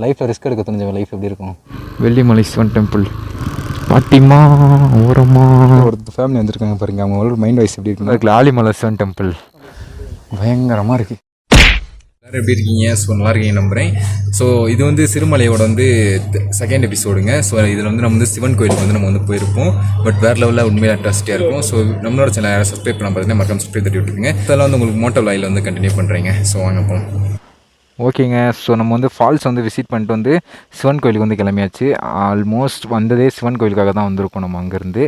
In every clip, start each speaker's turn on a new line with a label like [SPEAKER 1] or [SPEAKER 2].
[SPEAKER 1] லைஃப்பில் ரிஸ்க் எடுக்க தெரிஞ்சவங்க லைஃப் எப்படி இருக்கும்?
[SPEAKER 2] வெள்ளிமலை சிவன் டெம்பிள். பாட்டிமா ஓரமா
[SPEAKER 1] ஒரு ஃபேமிலி வந்திருக்காங்க பாருங்க, அவங்க மைண்ட் வாய்ஸ் எப்படி இருக்குன்னு.
[SPEAKER 2] ஆலிமலை சிவன் டெம்பிள்
[SPEAKER 1] பயங்கரமாக இருக்குது.
[SPEAKER 3] எல்லோரும் எப்படி இருக்கீங்க? ஸோ நல்லா இருக்கீங்க நம்புகிறேன். ஸோ இது வந்து சிறுமலையோட வந்து செகண்ட் எபிசோடுங்க. ஸோ இதில் வந்து நம்ம வந்து சிவன் கோயிலுக்கு வந்து நம்ம வந்து போயிருப்போம். பட் வேறு லெவலில் உண்மையாக இன்ட்ரெஸ்ட்டாக இருக்கும். ஸோ நம்மளோட சேனல் யாரும் சப்ஸ்கிரைப் பண்ண பார்த்தீங்கன்னா மறக்காம சப்ஸ்கிரைப் தட்டி விட்டுருங்க. இதெல்லாம் வந்து உங்களுக்கு மோட்டோ லாயில் வந்து கண்டினியூ பண்ணுறீங்க. ஸோ வாங்க போகலாம்.
[SPEAKER 2] ஓகேங்க. ஸோ நம்ம வந்து ஃபால்ஸ் வந்து விசிட் பண்ணிட்டு வந்து சிவன் கோயிலுக்கு வந்து கிளம்பியாச்சு. ஆல்மோஸ்ட் வந்ததே சிவன் கோயிலுக்காக தான் வந்திருக்கோம். நம்ம அங்கேருந்து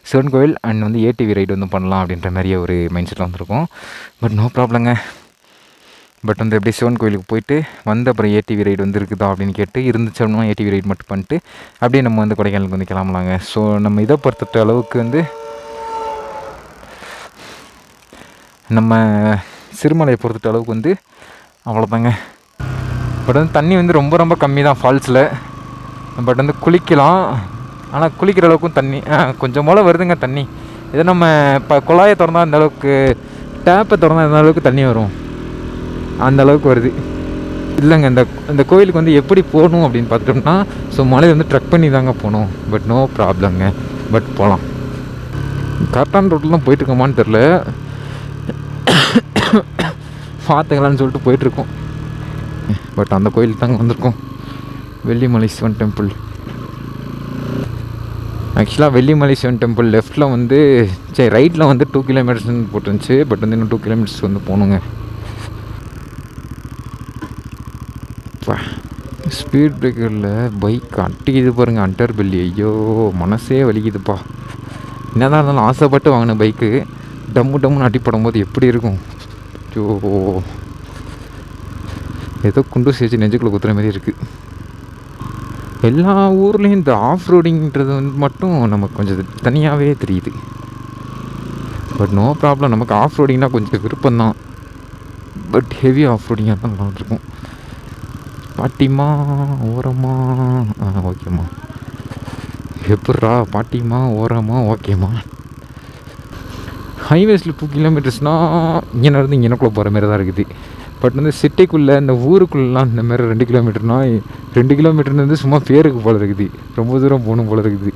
[SPEAKER 2] சிவன் கோயில் அண்ட் வந்து ஏடிவி ரைடு வந்து பண்ணலாம் அப்படின்ற மாதிரியே ஒரு மைண்ட் செட்டில் வந்திருக்கோம். பட் நோ ப்ராப்ளங்க. பட் வந்து எப்படி சிவன் கோயிலுக்கு போயிட்டு வந்து அப்புறம் ஏடிவி ரைடு வந்து இருக்குதா அப்படின்னு கேட்டு இருந்துச்சு அப்படின்னா ஏடிவி ரைடு மட்டும் பண்ணிட்டு அப்படியே நம்ம வந்து கொடைக்கானலுக்கு வந்து கிளம்பலாங்க. ஸோ நம்ம இதை பொறுத்த அளவுக்கு வந்து நம்ம சிறுமலையை பொறுத்த அளவுக்கு வந்து அவ்வளோதாங்க. பட் வந்து தண்ணி வந்து ரொம்ப ரொம்ப கம்மி தான் ஃபால்ஸில். பட் வந்து குளிக்கலாம், ஆனால் குளிக்கிற அளவுக்கும் தண்ணி கொஞ்சம் போல் வருதுங்க தண்ணி. இதை நம்ம இப்போ குழாயை திறந்தா அந்த அளவுக்கு, டேப்பை திறந்தா அந்த அளவுக்கு தண்ணி வரும், அந்த அளவுக்கு வருது. இல்லைங்க, இந்த கோயிலுக்கு வந்து எப்படி போகணும் அப்படின்னு பார்த்துட்டோம்னா, ஸோ மலையை வந்து ட்ரக் பண்ணி தாங்க போகணும். பட் நோ ப்ராப்ளங்க, பட் போகலாம். கரெக்டான ரோட்டில் தான் போயிட்டுருக்கோமான்னு தெரில, பார்த்துக்கலான்னு சொல்லிட்டு போயிட்டுருக்கோம். பட் அந்த கோயிலுக்கு தாங்க வந்திருக்கோம், வெள்ளிமலை சிவன் டெம்பிள். ஆக்சுவலாக வெள்ளிமலை சிவன் டெம்பிள் லெஃப்ட்டில் வந்து சரி ரைட்டில் வந்து 2 கிலோமீட்டர்ஸ்னு போட்டுருந்துச்சு. பட் வந்து இன்னும் 2 கிலோமீட்டர்ஸ் வந்து போகணுங்க. ஸ்பீட் பிரேக்கரில் பைக் அட்டிக்குது பாருங்கள், அண்டர் பெல்லி. ஐயோ மனசே வலிக்குதுப்பா. என்னதான் இருந்தாலும் ஆசைப்பட்டு வாங்கின பைக்கு டம்மு டம்முன்னு அடிப்படும் போது எப்படி இருக்கும்? ஐயோ ஏதோ குண்டு சேர்த்து நெஞ்சுக்குள்ளே குத்துற மாதிரி இருக்குது. எல்லா ஊர்லேயும் இந்த ஆஃப் ரோடிங்கிறது வந்து மட்டும் நமக்கு கொஞ்சம் தனியாகவே தெரியுது. பட் நோ ப்ராப்ளம், நமக்கு ஆஃப் ரோடிங்னால் கொஞ்சம் விருப்பம்தான். பட் ஹெவி ஆஃப் ரோடிங்காக தான் நல்லாயிருக்கும். பாட்டிமா ஓரமா ஓகேம்மா. எப்பட்றா பாட்டிமா ஓரமா ஓகேம்மா. ஹைவேஸில் 2 கிலோமீட்டர்ஸ்னால் இங்கே இருந்து இங்கனக்குள்ளே போகிற மாதிரி தான் இருக்குது. பட் வந்து சிட்டிக்குள்ளே இந்த ஊருக்குள்ளெலாம் இந்த மாதிரி 2 கிலோமீட்டர்னால் 2 கிலோமீட்டர்னு வந்து சும்மா பேருக்கு போல் இருக்குது, ரொம்ப தூரம் போகணும் போல் இருக்குது.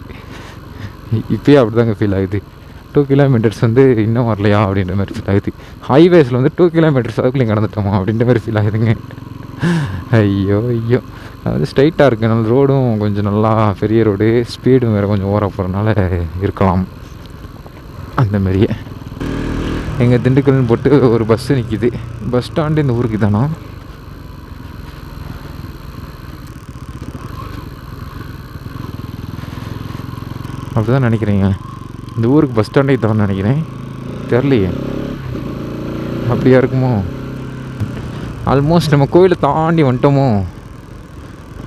[SPEAKER 2] இப்போயே அப்படி தாங்க ஃபீல் ஆகுது. 2 கிலோமீட்டர்ஸ் வந்து இன்னும் வரலையா அப்படின்ற மாதிரி ஃபீல் ஆகுது. ஹைவேஸில் வந்து 2 கிலோமீட்டர்ஸ் அதுக்குள்ளே கடந்துட்டோமா அப்படின்ற மாதிரி ஃபீல் ஆகுதுங்க. ஐயோ ஐயோ, அது ஸ்ட்ரைட்டாக இருக்குது, நல்ல ரோடும் கொஞ்சம் நல்லா பெரிய ரோடு, ஸ்பீடும் வேறு கொஞ்சம் ஓர போகிறனால இருக்கலாம். அந்தமாரியே எங்கள் திண்டுக்கல்னு போட்டு ஒரு பஸ்ஸு நிற்கிது. பஸ் ஸ்டாண்டு இந்த ஊருக்கு தானா? அப்படி தான் நினைக்கிறேங்க, இந்த ஊருக்கு பஸ் ஸ்டாண்டே தான் நினைக்கிறேன், தெரிலையே. அப்படியா இருக்குமோ? ஆல்மோஸ்ட் நம்ம கோயிலை தாண்டி வந்துட்டோமோ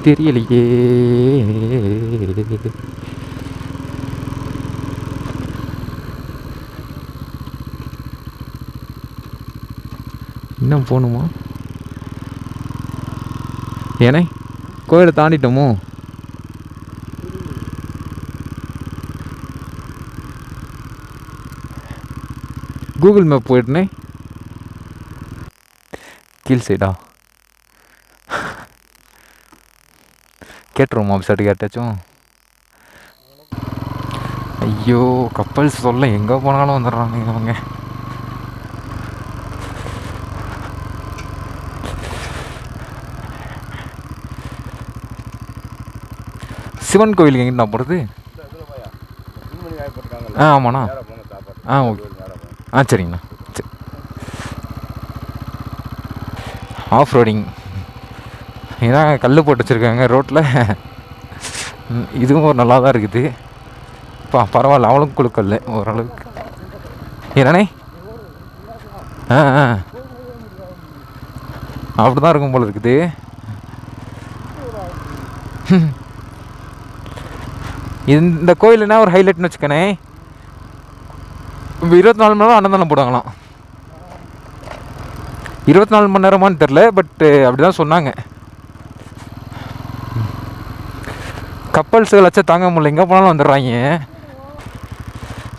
[SPEAKER 2] தெரியலையே. இன்னும் போகணுமா? ஏன்னா கோயிலை தாண்டிட்டோமோ? Google map போயிட்டேனே. கீழ் சைடா? கேட்டுருவோமா ஆஃபீஸர்ட்டு கேட்டாச்சும்? ஐயோ கப்பல்ஸ் சொல்ல எங்கே போனாலும் வந்துடுறாங்க அவங்க. சிவன் கோயிலுக்கு எங்கே நான் போகிறது? ஆமாண்ணா. ஓகே. சரிங்கண்ணா. சரி. ஆஃப் ரோடிங் ஏன்னா கல் போட்டு வச்சுருக்காங்க ரோட்டில். இதுவும் ஒரு நல்லா தான் இருக்குது. பரவாயில்ல, அவளுக்கும் கொடுக்கல ஓரளவுக்கு. ஏன்னானே அப்படி தான் இருக்கும் போல் இருக்குது. இந்த கோயில் என்ன ஒரு ஹைலைட்னு வச்சுக்கணே, 24 மணி நேரம் அன்னதானம் போடுவாங்களாம். 24 மணி நேரமானு தெரில, பட்டு அப்படி தான் சொன்னாங்க. கப்பல்ஸு லட்சம் தாங்க முடியல, எங்கே போனாலும் வந்துடுறாங்க.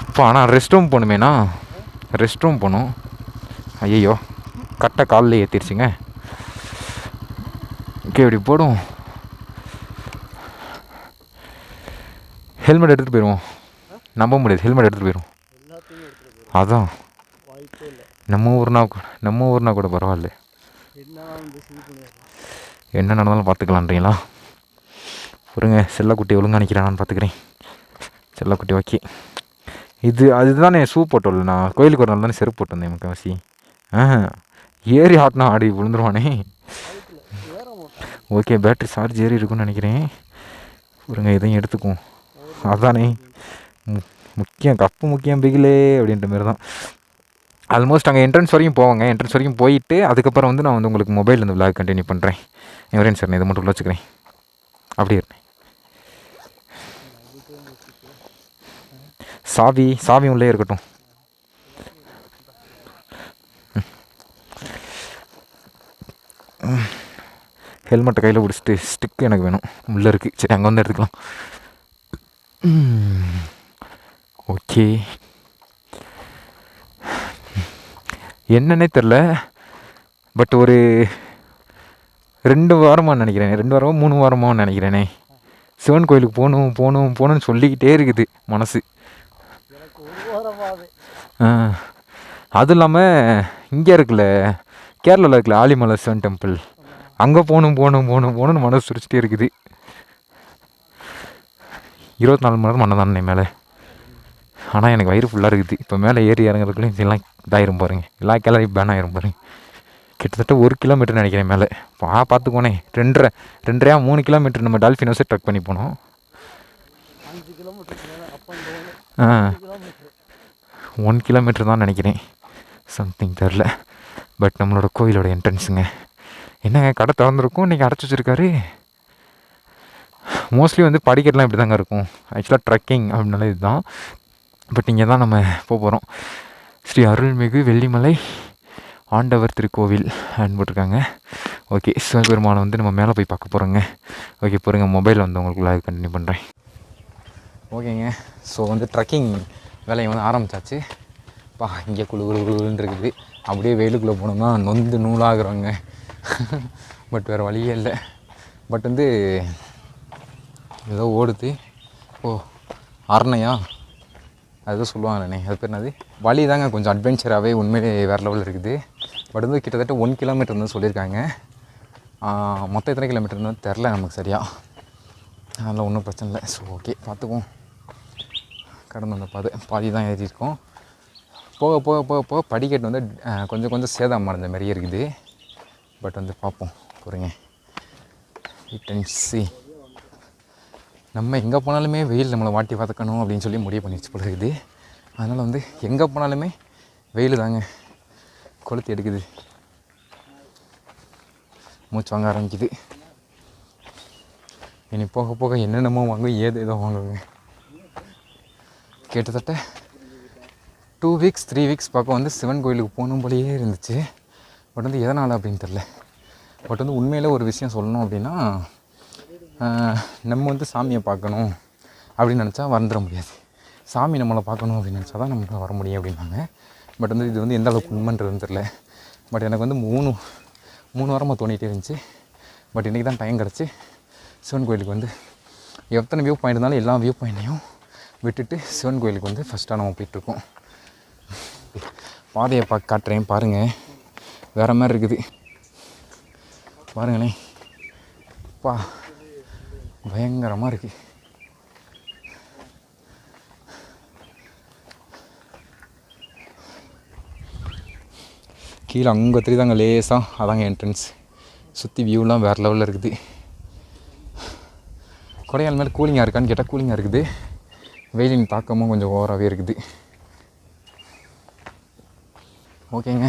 [SPEAKER 2] இப்போ ஆனால் ரெஸ்ட் ரூம் போகணுமேண்ணா, ரெஸ்ட் ரூம் போகணும். ஐயோ கரெக்டாக காலில் ஏற்றிருச்சுங்க. ஓகே இப்படி போடும். ஹெல்மெட் எடுத்துகிட்டு போயிடுவோம். நம்ப முடியாது, ஹெல்மெட் எடுத்துகிட்டு போயிடுவோம். அதான் நம்ம ஊர்னா கூட பரவாயில்ல. என்ன நடந்தாலும் பார்த்துக்கலான்றீங்களா? பொறுங்க, செல்லக்குட்டி ஒழுங்கா நிற்கிறானான்னு பார்த்துக்கிறேன். செல்லக்குட்டி ஓகே. அதுதானே ஷூ போட்டோம்ல, நான் கோயிலுக்கு ஒரு நாள் தானே செருப்பு போட்டு வந்தேன் முக்கால்வாசி. ஏறி ஆட்டினா ஆடி விழுந்துருவானே. ஓகே, பேட்ரி சார்ஜ் ஏறி இருக்குன்னு நினைக்கிறேன். பொறுங்க, இதையும் எடுத்துக்குவோம். அதானே முக்கியம், கப்பு முக்கியம் பிகிலே அப்படின்ற மாதிரி தான். ஆல்மோஸ்ட் அங்கே என்ட்ரன்ஸ் வரைக்கும் போவாங்க. என்ட்ரன்ஸ் வரைக்கும் போயிட்டு அதுக்கப்புறம் வந்து நான் வந்து உங்களுக்கு மொபைல் இந்த விளாக் கண்டினியூ பண்ணுறேன். எவரேன் சார், நான் இதை மட்டும் உள்ள வச்சுக்கிறேன். அப்படியே இருந்தேன். சாவி உள்ளே இருக்கட்டும். ஹெல்மெட்டை கையில் பிடிச்சிட்டு ஸ்டிக்கு எனக்கு வேணும், உள்ளே இருக்குது. சரி, அங்கே வந்து எடுத்துக்கலாம். ஓகே, என்னன்னே தெரில, பட் ஒரு 2 வாரமாக நினைக்கிறேன், 2 வாரமோ 3 வாரமோ நினைக்கிறேனே, சிவன் கோயிலுக்கு போகணும்னு சொல்லிக்கிட்டே இருக்குது மனசு. அதுவும் இல்லாமல் இங்கே இருக்குல்ல, கேரளாவில் இருக்குல்ல ஆலிமலை சிவன் டெம்பிள், அங்கே போகணும்னு மனசு சுரிச்சிட்டே இருக்குது. 24 மணி நேரம் மண்ணை தானே மேலே. ஆனால் எனக்கு வயிறு ஃபுல்லாக இருக்குது. இப்போ மேலே ஏறி இறங்குறதுக்குள்ளே இதெல்லாம் இதாயிரும் பாருங்கள், எல்லா கேலரி பேன் ஆயிரும் பாருங்க. கிட்டத்தட்ட 1 கிலோமீட்டர் நினைக்கிறேன் மேலே. பார்த்துக்கோனே, 2.5 கிலோமீட்டர் நம்ம டால்ஃபின் ஹவுஸை ட்ரக் பண்ணி போனோம். 1 கிலோமீட்டர் தான் நினைக்கிறேன், சம்திங் தெரில. பட் நம்மளோட கோயிலோட என்ட்ரன்ஸுங்க. என்னங்க, கடை திறந்துருக்கும், இன்றைக்கி அடைச்சி வச்சுருக்காரு. மோஸ்ட்லி வந்து படிக்கட்டெலாம் இப்படி தாங்க இருக்கும். ஆக்சுவலாக ட்ரெக்கிங் அப்படின்னால இதுதான். பட் இங்கே தான் நம்ம போகிறோம். ஸ்ரீ அருள்மிகு வெள்ளிமலை ஆண்டவர் திருக்கோவில் அப்படின்னு போட்டிருக்காங்க. ஓகே, சிவபெருமானை வந்து நம்ம மேலே போய் பார்க்க போகிறோங்க. ஓகே, போகிறேங்க, மொபைல் வந்து உங்களுக்குள்ள கண்டினியூ பண்ணுறேன்.
[SPEAKER 1] ஓகேங்க, ஸோ வந்து ட்ரெக்கிங் வேலையை வந்து ஆரம்பித்தாச்சு. இங்கே குழுன்னு இருக்குது. அப்படியே வெயிலுக்குள்ளே போனோம்னா நொந்து நூலாகிறோங்க. பட் வேறு வழியே இல்லை. பட் வந்து ஏதோ ஓடுது. அரணையா அதுதான் சொல்லுவாங்கண்ணே, அது பேர் என்னது, வழி தாங்க கொஞ்சம் அட்வென்ச்சராகவே உண்மையிலே வேறு லெவலில் இருக்குது. பட் வந்து கிட்டத்தட்ட 1 கிலோமீட்டர் வந்து சொல்லியிருக்காங்க. மொத்தம் எத்தனை கிலோமீட்டர்னு தெரில நமக்கு சரியாக. அதெல்லாம் ஒன்றும் பிரச்சனை இல்லை. ஸோ ஓகே, பார்த்துக்குவோம். கடந்து வந்த பாதி தான் ஏறியிருக்கோம். போக போக போக போக படிக்கட்டு வந்து கொஞ்சம் சேதம் அடைஞ்ச மாதிரியே இருக்குது. பட் வந்து பார்ப்போம், போகிறீங்க. சி நம்ம எங்கே போனாலுமே வெயில் நம்மளை வாட்டி வதக்கணும் அப்படின்னு சொல்லி முடிவு பண்ணிடுச்சு போல இருக்குது. அதனால் வந்து எங்கே போனாலுமே வெயில் தாங்க கொளுத்தி எடுக்குது. மூச்சு வாங்க ஆரம்பிக்குது. இனி போக போக என்னென்னமோ வாங்குவோம், ஏதோ வாங்குவேங்க. கிட்டத்தட்ட 2 வீக்ஸ் 3 வீக்ஸ் பக்கம் வந்து சிவன் கோயிலுக்கு போகணும் போலேயே இருந்துச்சு. பட் வந்து எதனால் அப்படின்னு தெரில. பட் வந்து உண்மையிலே ஒரு விஷயம் சொல்லணும் அப்படின்னா, நம்ம வந்து சாமியை பார்க்கணும் அப்படின்னு நினச்சா வந்துட முடியாது. சாமி நம்மளை பார்க்கணும் அப்படின்னு நினச்சா தான் நம்மளால் வர முடியும் அப்படின்னாங்க. பட் வந்து இது வந்து எந்த அளவுக்கு உண்மைன்றதுன்னு தெரில. பட் எனக்கு வந்து 3 வாரமாக தோணிகிட்டே இருந்துச்சு. பட் இன்றைக்கி தான் டைம் கிடச்சி சிவன் கோயிலுக்கு வந்து எத்தனை வியூ பாயிண்ட் இருந்தாலும் எல்லா வியூ பாயிண்ட்டையும் விட்டுட்டு சிவன் கோயிலுக்கு வந்து ஃபஸ்ட்டாக நம்ம போயிட்டுருக்கோம். பாதையை காட்டுறேன் பாருங்கள், வேறு மாதிரி இருக்குது பாருங்களேன். பயங்கரமாக இருக்குது. கீழே அங்கே தெரியுதாங்க லேசாக, அதாங்க என்ட்ரன்ஸ். சுற்றி வியூலாம் வேறு லெவலில் இருக்குது. கொடைக்கானல் மேலே கூலிங்காக இருக்கான்னு கேட்டால் கூலிங்காக இருக்குது. வெயிலின் தாக்கமும் கொஞ்சம் ஓவராகவே இருக்குது. ஓகேங்க,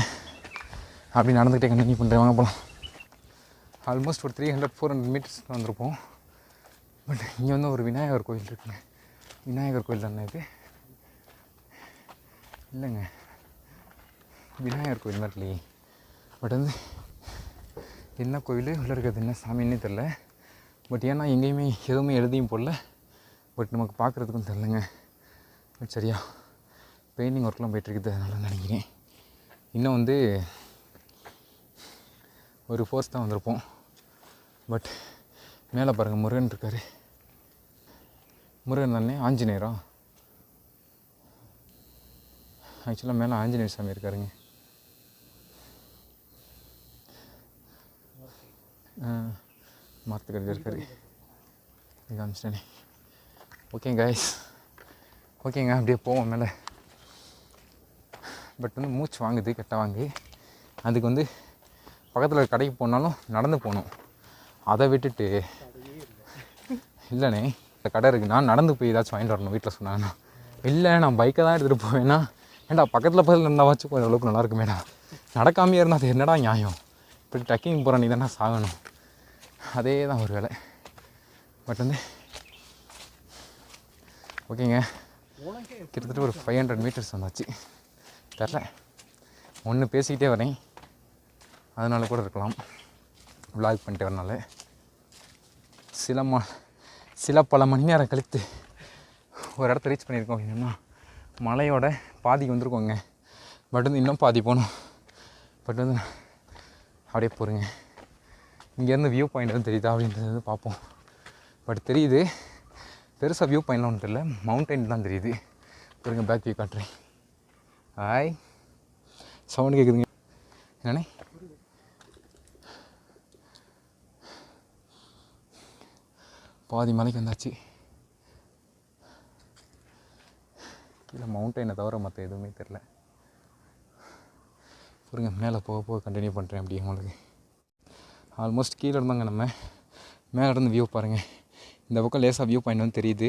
[SPEAKER 1] அப்படி நடந்துக்கிட்டே கண்டினியூ பண்ணுறேன், வாங்க போகலாம். ஆல்மோஸ்ட் ஒரு 300-400 மீட்டர்ஸ் வந்திருப்போம். பட் இங்கே வந்து ஒரு விநாயகர் கோயில் இருக்குங்க. விநாயகர் கோயில் தானே இது? இல்லைங்க, விநாயகர் கோயில் மாதிரி இல்லையே. பட் வந்து என்ன கோயில் உள்ளே இருக்கிறது என்ன சாமின்னே தெரில. பட் ஏன்னா எங்கேயுமே எதுவுமே எழுதியும் போடல. பட் நமக்கு பார்க்குறதுக்கும் தெரிலங்க. பட் சரியா பெயிண்டிங் ஒர்க்லாம் போய்ட்டுருக்குது, அதனால நினைக்கிறேன். இன்னும் வந்து ஒரு ஃபோர்ஸ் தான் வந்திருப்போம். பட் மேலே பாருங்கள், முருகன் இருக்கார். முருகன் தானே ஆஞ்சநேயரா? ஆக்சுவலாக மேலே ஆஞ்சநேயர் சாமி இருக்காருங்க. மரத்துக்கடியில் இருக்காரு. இது காமிச்சிட்டேனே. ஓகேங்க கைஸ், ஓகேங்க அப்படியே போவோம் மேலே. பட் வந்து மூச்சு வாங்குது, கெட்ட வாங்கி. அதுக்கு வந்து பக்கத்தில் கடைக்கு போனாலும் நடந்து போகணும். அதை விட்டுட்டு இல்லைண்ணே இந்த கடை இருக்குது, நான் நடந்து போய் ஏதாச்சும் வாங்கிட்டு வரணும் வீட்டில் சொன்னாங்கன்னா. இல்லை நான் பைக்கை தான் எடுத்துகிட்டு போவேன்னா, ஏன்டா பக்கத்தில் இருந்தாவாச்சும் கொஞ்சம் அளவுக்கு நல்லா இருக்குமேடா, நடக்காமையே இருந்தால் அது என்னடா நியாயம்? இப்படி ட்ரக்கிங் போகிற நீ தானே சாகணும். அதே தான் ஒரு வேலை. பட் வந்து ஓகேங்க, கிட்டத்தட்ட ஒரு 500 மீட்டர்ஸ் வந்தாச்சு. தெரில, ஒன்று பேசிக்கிட்டே வரேன், அதனால கூட இருக்கலாம், விளாக் பண்ணிட்டு வரனால. சில பல மணி நேரம் கழித்து ஒரு இடத்த ரீச் பண்ணியிருக்கோம். அப்படின்னா மலையோட பாதிக்கு வந்திருக்கோங்க. பட் வந்து இன்னும் பாதி போகணும். பட் வந்து அப்படியே போகிறேங்க. இங்கேருந்து வியூ பாயிண்ட் வந்து தெரியுதா அப்படின்றது வந்து பார்ப்போம். பட் தெரியுது, பெருசாக வியூ பாயிண்ட்லாம் ஒன்றும் தெரியல, மவுண்டைன் தான் தெரியுது. பாருங்க, பேக் வியூ காட்டுறேன். ஹாய், சவுண்டு கேட்குதுங்க. என்னண்ணே? பாதி மலைக்கு வந்தாச்சு. கீழே மவுண்டைனை தவிர மற்ற எதுவுமே தெரில. பாருங்க, மேலே போக போக கண்டினியூ பண்ணுறேன் அப்படி உங்களுக்கு. ஆல்மோஸ்ட் கீழே இருந்தாங்க, நம்ம மேலே இருந்து வியூ பாருங்கள். இந்த பக்கம் லேசாக வியூ பாயிண்ட் வந்து தெரியுது.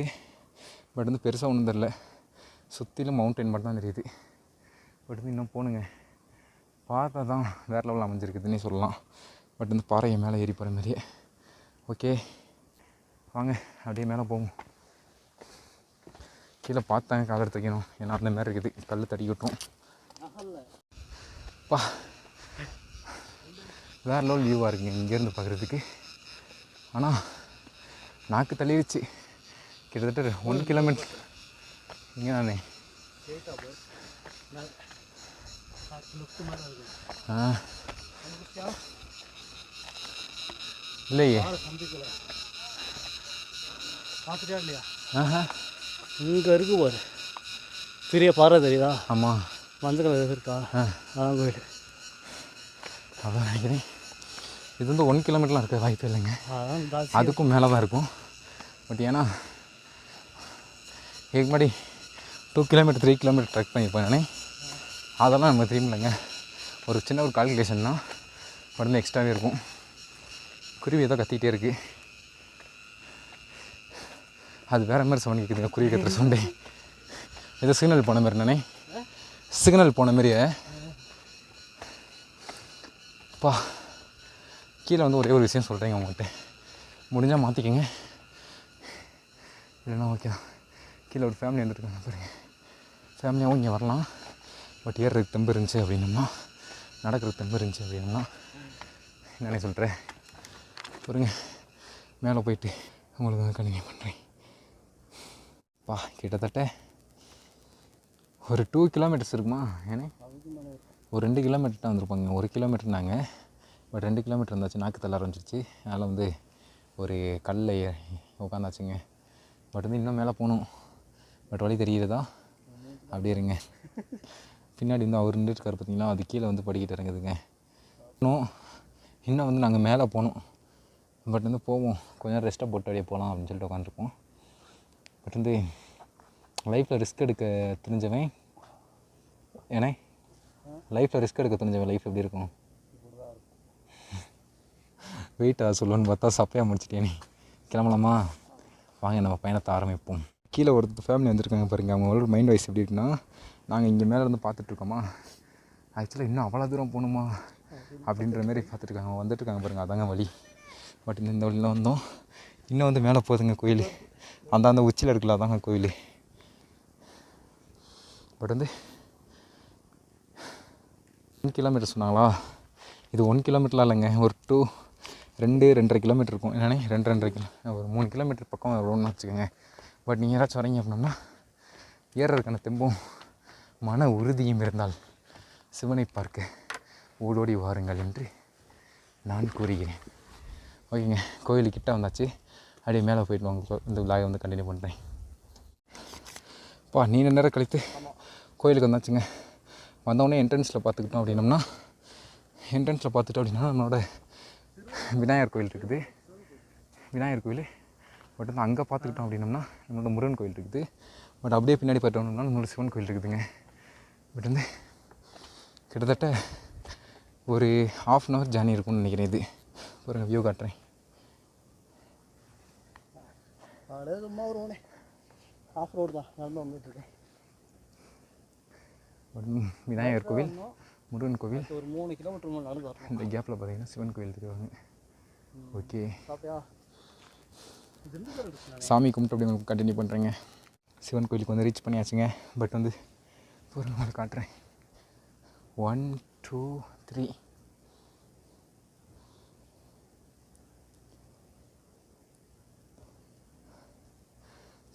[SPEAKER 1] பட் வந்து பெருசாக ஒன்றும் தெரில, சுற்றிலும் மவுண்டைன் மட்டும் தான் தெரியுது. பட் வந்து இன்னும் போகணுங்க. பார்த்தா தான் வேறு லெவலில் அமைஞ்சிருக்குதுன்னே சொல்லலாம். பட் வந்து பாறையை மேலே ஏறி போகிற மாதிரியே. ஓகே வாங்க அப்படியே மேலே போவோம். கீழே பார்த்தாங்க காலர் தைக்கணும், ஏன்னா அந்த மாதிரி இருக்குது, கல் தட்டி விட்டோம். பா வேறு லெவல் வியூவாக இருக்குங்க இங்கேருந்து பார்க்குறதுக்கு. ஆனால் நாக்கு தள்ளிடுச்சு. கிட்டத்தட்ட 1 கிலோமீட்டர் இங்கே தானே. இல்லையே.
[SPEAKER 4] இங்கே இருக்கு பாரு, பெரிய பாறை தெரியுதா?
[SPEAKER 1] ஆமாம்,
[SPEAKER 4] மஞ்சள் கலர் இருக்கா? அதான் கோயில்.
[SPEAKER 1] அதான் நினைக்கிறேன். இது வந்து 1 கிலோமீட்டர்லாம் இருக்க வாய்ப்பு இல்லைங்க,
[SPEAKER 4] அதான்
[SPEAKER 1] அதுக்கும் மேலே தான் இருக்கும். பட் ஏன்னா இதுக்கு முன்னாடி 2 கிலோமீட்டர் 3 கிலோமீட்டர் ட்ரெக் பண்ணியிருப்பேன் நானே. அதெல்லாம் நமக்கு தெரியுமில்லைங்க, ஒரு சின்ன ஒரு கால்குலேஷன் தான். பட் வந்து எக்ஸ்ட்ராவே இருக்கும். குருவி ஏதோ கத்திக்கிட்டே இருக்குது, அது வேறு மாதிரி சவுண்ட் கேட்குதுங்க. குருவி கத்துற சவுண்டே ஏதோ சிக்னல் போன மாதிரி நானே, சிக்னல் போன மாதிரியே. பா கீழே வந்து ஒரே ஒரு விஷயம் சொல்கிறேங்க உங்கள்கிட்ட, முடிஞ்சால் மாற்றிக்கங்க, இல்லைன்னா ஓகே தான். கீழே ஒரு ஃபேமிலி வந்துட்டுருக்காங்க பாருங்க. ஃபேமிலியாகவும் இங்கே வரலாம். பட் ஏறுறதுக்கு தெம்பு இருந்துச்சு அப்படின்னம்னா, நடக்கிறதுக்கு தெம்பு இருந்துச்சு அப்படின்னம்னா, என்னென்ன சொல்கிறேன் பாருங்க. மேலே போயிட்டு உங்களுக்கு வந்து கண்டினியூ பண்ணுறேன். பா கிட்டத்தட்ட ஒரு 2 கிலோமீட்டர்ஸ் இருக்குமா? ஏன்னா ஒரு 2 கிலோமீட்டர் தான் வந்திருப்பாங்க. 1 கிலோமீட்டர் நாங்கள், பட் 2 கிலோமீட்டர் இருந்தாச்சு. நாக்கு தள்ள ஆரம்பிச்சிருச்சு. அதனால் வந்து ஒரு கல்லில் உட்காந்தாச்சுங்க. பட் வந்து இன்னும் மேலே போகணும். பட் வழி தெரியுறதா? அப்படியே இருங்க. பின்னாடி வந்து அவர் இருந்துருக்காரு பார்த்தீங்களா, அது கீழே வந்து படிக்கிட்டு இறங்குதுங்க. இன்னும் வந்து நாங்கள் மேலே போகணும். பட் வந்து போவோம், கொஞ்சம் ரெஸ்ட்டாக போட்டு அப்படியே போகலாம் அப்படின்னு சொல்லிட்டு உட்காந்துருப்போம். பட் வந்து லைஃப்பில் ரிஸ்க் எடுக்க தெரிஞ்சவன், ஏன்னா லைஃப்பில் ரிஸ்க் எடுக்க தெரிஞ்சவன் லைஃப் எப்படி இருக்கும்? வெயிட்டாக சொல்லணும்னு பார்த்தா சப்பையாக முடிச்சிட்டேனே. கிளம்பலாமா? வாங்க நம்ம பயணத்தை ஆரம்பிப்போம். கீழே ஒரு ஃபேமிலி வந்திருக்காங்க பாருங்கள். அவங்களோட மைண்ட் வாய்ஸ் எப்படி இருக்குன்னா, நாங்கள் இங்கே மேலே இருந்து பார்த்துட்ருக்கோமா, ஆக்சுவலாக இன்னும் அவ்வளோ தூரம் போகணுமா அப்படின்ற மாரி பார்த்துட்ருக்காங்க. வந்துட்டுருக்காங்க பாருங்கள், அதாங்க வழி. பட் இந்த வழியில் வந்தோம். இன்னும் வந்து மேலே போகுதுங்க கோயில். அந்த உச்சியில் இருக்குல்ல, அதாங்க கோயில். பட் வந்து 1 கிலோமீட்டர் சொன்னாங்களா, இது 1 கிலோமீட்டர்லாம் இல்லைங்க, ஒரு 2-2.5 கிலோமீட்டர் இருக்கும். என்னென்ன 2-2.5 கிலோ, ஒரு 3 கிலோமீட்டர் பக்கம் வரும்னு வச்சுக்கோங்க. பட் நீங்கள் யாராச்சும் வரீங்க அப்படின்னா, ஏறுறதுக்கான தெம்பும் மன உறுதியும் இருந்தால் சிவனை பார்க்க ஓடோடி வாருங்கள் என்று நான் கூறுகிறேன். ஓகேங்க, கோயிலுக்கிட்ட வந்தாச்சு. அப்படியே மேலே போயிட்டு வாங்க, இந்த விழாவை வந்து கண்டினியூ பண்ணுறேன். நீண்ட நேரம் கழித்து கோயிலுக்கு வந்தாச்சுங்க. வந்தோடனே என்ட்ரன்ஸில் பார்த்துக்கிட்டோம் அப்படின்னம்னா நம்மளோட விநாயகர் கோயில் இருக்குது. விநாயகர் கோயில் பட் வந்து அங்கே பார்த்துக்கிட்டோம் அப்படின்னம்னா நம்மளோட முருகன் கோயில் இருக்குது. பட் அப்படியே பின்னாடி பார்த்தோம்னா நம்மளோட சிவன் கோயில் இருக்குதுங்க. பட் வந்து கிட்டத்தட்ட ஒரு 1/2 hour ஜேர்னி இருக்கும்னு நினைக்கிறேன். இது ஒரு வியூ காட்டுறேன்.
[SPEAKER 4] சும்மா வருவோனே ஆஃப் ரோடு தான் நடந்து வந்துட்டுருக்கேன்.
[SPEAKER 1] விநாயகர் கோவில், முருகன் கோவில்,
[SPEAKER 4] ஒரு 3 கிலோமீட்டர் நடந்து வரணும்.
[SPEAKER 1] இந்த கேப்பில் பார்த்தீங்கன்னா சிவன் கோயில் இருக்குவாங்க. ஓகே, சாமி கும்பிட்டு அப்படி உங்களுக்கு கண்டினியூ பண்ணுறேங்க. சிவன் கோயிலுக்கு வந்து ரீச் பண்ணியாச்சுங்க. பட் வந்து ஒரு உங்களுக்கு காட்டுறேன். 1 2 3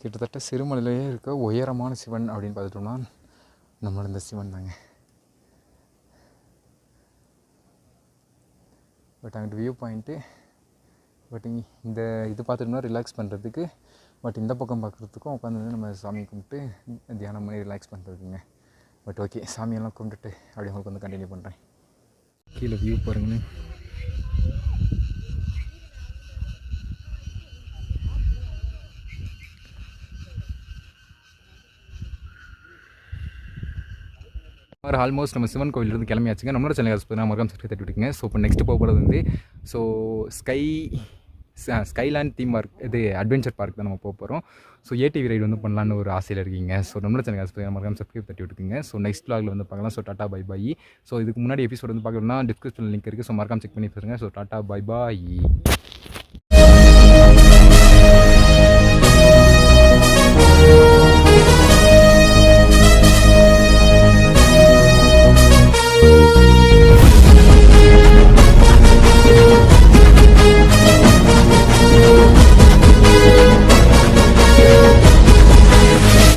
[SPEAKER 1] கிட்டத்தட்ட சிறுமலையிலேயே இருக்க உயரமான சிவன் அப்படின்னு பார்த்துட்டோம்னா நம்மளோட இந்த சிவன் தாங்க. பட் அங்கிட்டு வியூ பாயிண்ட்டு. பட் இந்த இது பார்த்துட்டோம்னா ரிலாக்ஸ் பண்ணுறதுக்கு. பட் இந்த பக்கம் பார்க்குறதுக்கும் உட்காந்து நம்ம சாமி கும்பிட்டு தியானம் பண்ணி ரிலாக்ஸ் பண்ணுறதுக்குங்க. பட் ஓகே, சாமியெல்லாம் கும்பிட்டுட்டு அப்படி உங்களுக்கு வந்து கண்டினியூ பண்ணுறேன். கீழே வியூ பாருங்கன்னு. ஆல்மோஸ்ட் நம்ம சிவன் கோயிலிருந்து கிளம்பியாச்சுங்க. நம்மளோட சேனல் மறக்காம சப்ஸ்கிரைப் தட்டி விட்டுருங்க. ஸோ இப்போ நெக்ஸ்ட்டு போக போகிறது வந்து ஸ்கைலேண்ட் தீம் பார்க், இது அட்வென்ச்சர் பார்க் தான் நம்ம போக போகிறோம். ஸோ ஏடிவி ரைடு வந்து பண்ணலான்னு ஒரு ஆசையில் இருக்கீங்க. ஸோ நம்மளோட சேனல் மறக்காம சப்ஸ்கிரைப் தட்டி விட்டுருங்க. ஸோ நெக்ஸ்ட் vlogல வந்து பார்க்கலாம். So tata bye bye. So இதுக்கு முன்னாடி எபிசோட் வந்து பார்க்கணும்னா டிஸ்கிரிப்ஷனில் லிங்க் இருக்குது. ஸோ மறக்காம செக் பண்ணி பாருங்கள். So tata bye bye.